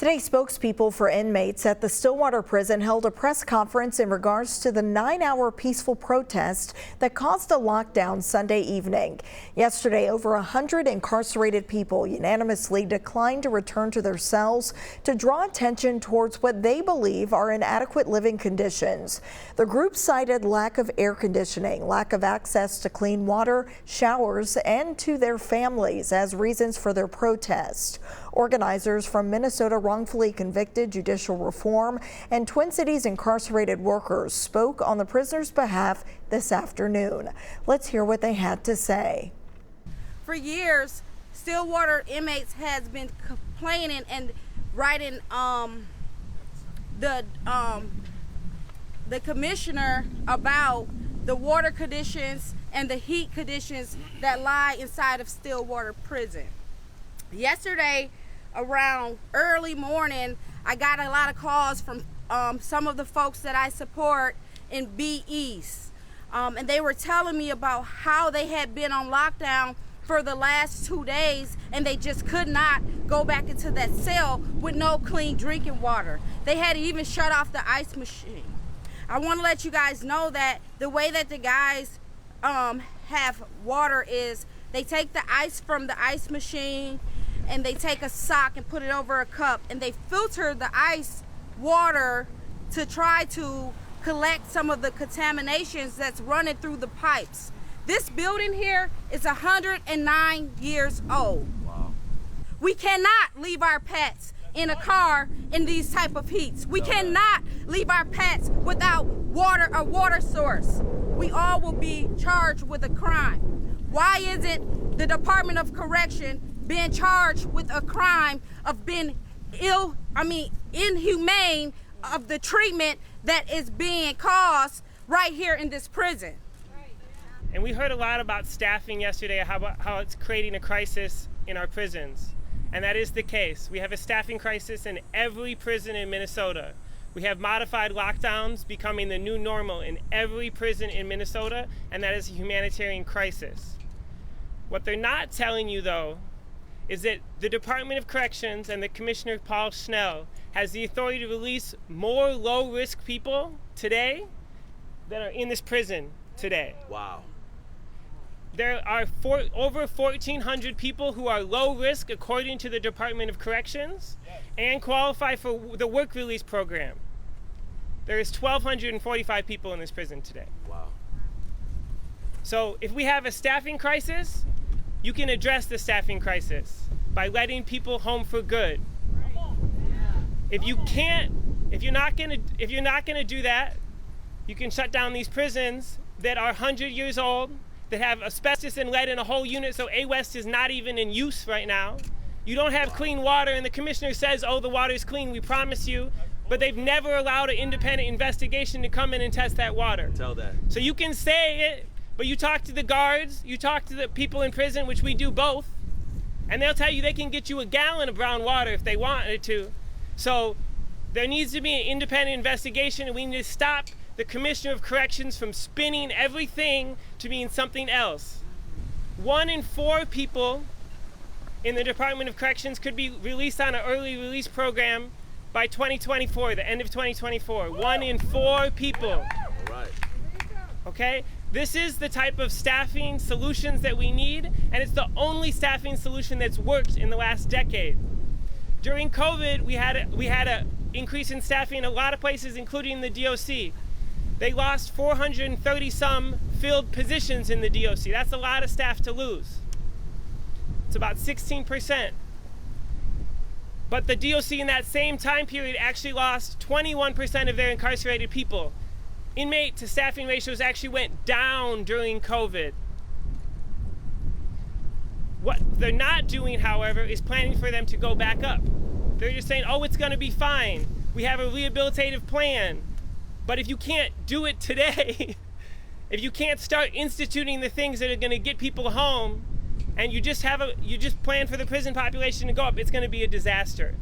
Today, spokespeople for inmates at the Stillwater Prison held a press conference in regards to the 9-hour peaceful protest that caused a lockdown Sunday evening. Yesterday, over 100 incarcerated people unanimously declined to return to their cells to draw attention towards what they believe are inadequate living conditions. The group cited lack of air conditioning, lack of access to clean water, showers, and to their families as reasons for their protest. Organizers from Minnesota Wrongfully Convicted Judicial Reform and Twin Cities Incarcerated Workers spoke on the prisoners' behalf this afternoon. Let's hear what they had to say. For years, Stillwater inmates has been complaining and writing the commissioner about the water conditions and the heat conditions that lie inside of Stillwater Prison. Yesterday, around early morning, I got a lot of calls from some of the folks that I support in B East. And they were telling me about how they had been on lockdown for the last 2 days and they just could not go back into that cell with no clean drinking water. They had to even shut off the ice machine. I want to let you guys know that the way that the guys have water is they take the ice from the ice machine and they take a sock and put it over a cup and they filter the ice water to try to collect some of the contaminations that's running through the pipes. This building here is 109 years old. Wow. We cannot leave our pets in a car in these type of heats. We cannot leave our pets without water, a water source. We all will be charged with a crime. Why isn't the Department of Correction being charged with a crime of being inhumane of the treatment that is being caused right here in this prison? And we heard a lot about staffing yesterday, how it's creating a crisis in our prisons. And that is the case. We have a staffing crisis in every prison in Minnesota. We have modified lockdowns becoming the new normal in every prison in Minnesota, and that is a humanitarian crisis. What they're not telling you, though, is that the Department of Corrections and the Commissioner Paul Schnell has the authority to release more low-risk people today that are in this prison today. Wow. There are over 1,400 people who are low risk according to the Department of Corrections and qualify for the work release program. There is 1,245 people in this prison today. Wow. So if we have a staffing crisis, you can address the staffing crisis by letting people home for good. If you're not gonna do that, you can shut down these prisons that are 100 years old, that have asbestos and lead in a whole unit, so A-West is not even in use right now. You don't have clean water, and the commissioner says, oh, the water's clean, we promise you, but they've never allowed an independent investigation to come in and test that water. Tell that. So you can say it, but you talk to the guards, you talk to the people in prison, which we do both, and they'll tell you they can get you a gallon of brown water if they wanted to. So there needs to be an independent investigation, and we need to stop the Commissioner of Corrections from spinning everything to mean something else. 1 in 4 people in the Department of Corrections could be released on an early release program by 2024, the end of 2024. 1 in 4 people. All right. Okay? This is the type of staffing solutions that we need, and it's the only staffing solution that's worked in the last decade. During COVID, we had a increase in staffing in a lot of places, including the DOC. They lost 430 some filled positions in the DOC. That's a lot of staff to lose. It's about 16%. But the DOC in that same time period actually lost 21% of their incarcerated people. Inmate to staffing ratios actually went down during COVID. What they're not doing, however, is planning for them to go back up. They're just saying, oh, it's gonna be fine. We have a rehabilitative plan. But if you can't do it today, if you can't start instituting the things that are going to get people home, and you just plan for the prison population to go up, it's going to be a disaster.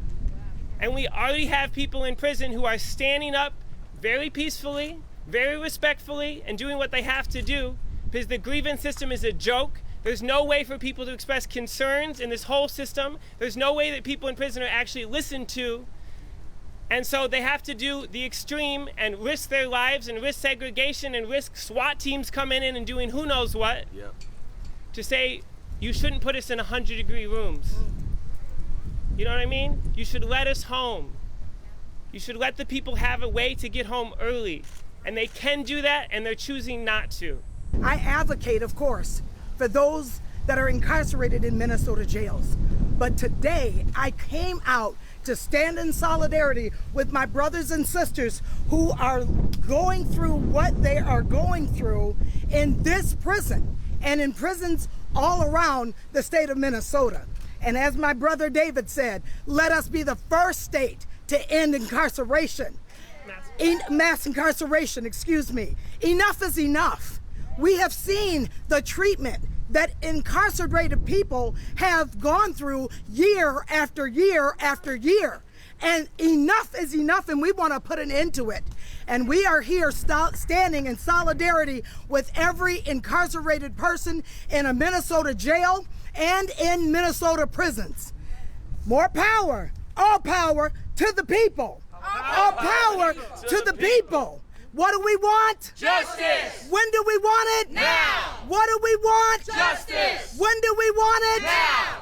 And we already have people in prison who are standing up very peacefully, very respectfully, and doing what they have to do, because the grievance system is a joke. There's no way for people to express concerns in this whole system. There's no way that people in prison are actually listened to. And so they have to do the extreme and risk their lives and risk segregation and risk SWAT teams coming in and doing who knows what to say, you shouldn't put us in 100-degree rooms. You know what I mean? You should let us home. You should let the people have a way to get home early. And they can do that, and they're choosing not to. I advocate, of course, for those that are incarcerated in Minnesota jails. But today, I came out to stand in solidarity with my brothers and sisters who are going through what they are going through in this prison and in prisons all around the state of Minnesota. And as my brother David said, let us be the first state to end incarceration. Mass incarceration, excuse me. Enough is enough. We have seen the treatment that incarcerated people have gone through year after year after year. And enough is enough, and we want to put an end to it. And we are here standing in solidarity with every incarcerated person in a Minnesota jail and in Minnesota prisons. More power, all power to the people. All power to the people. What do we want? Justice! When do we want it? Now! What do we want? Justice! When do we want it? Now!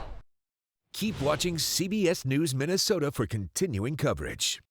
Keep watching CBS News Minnesota for continuing coverage.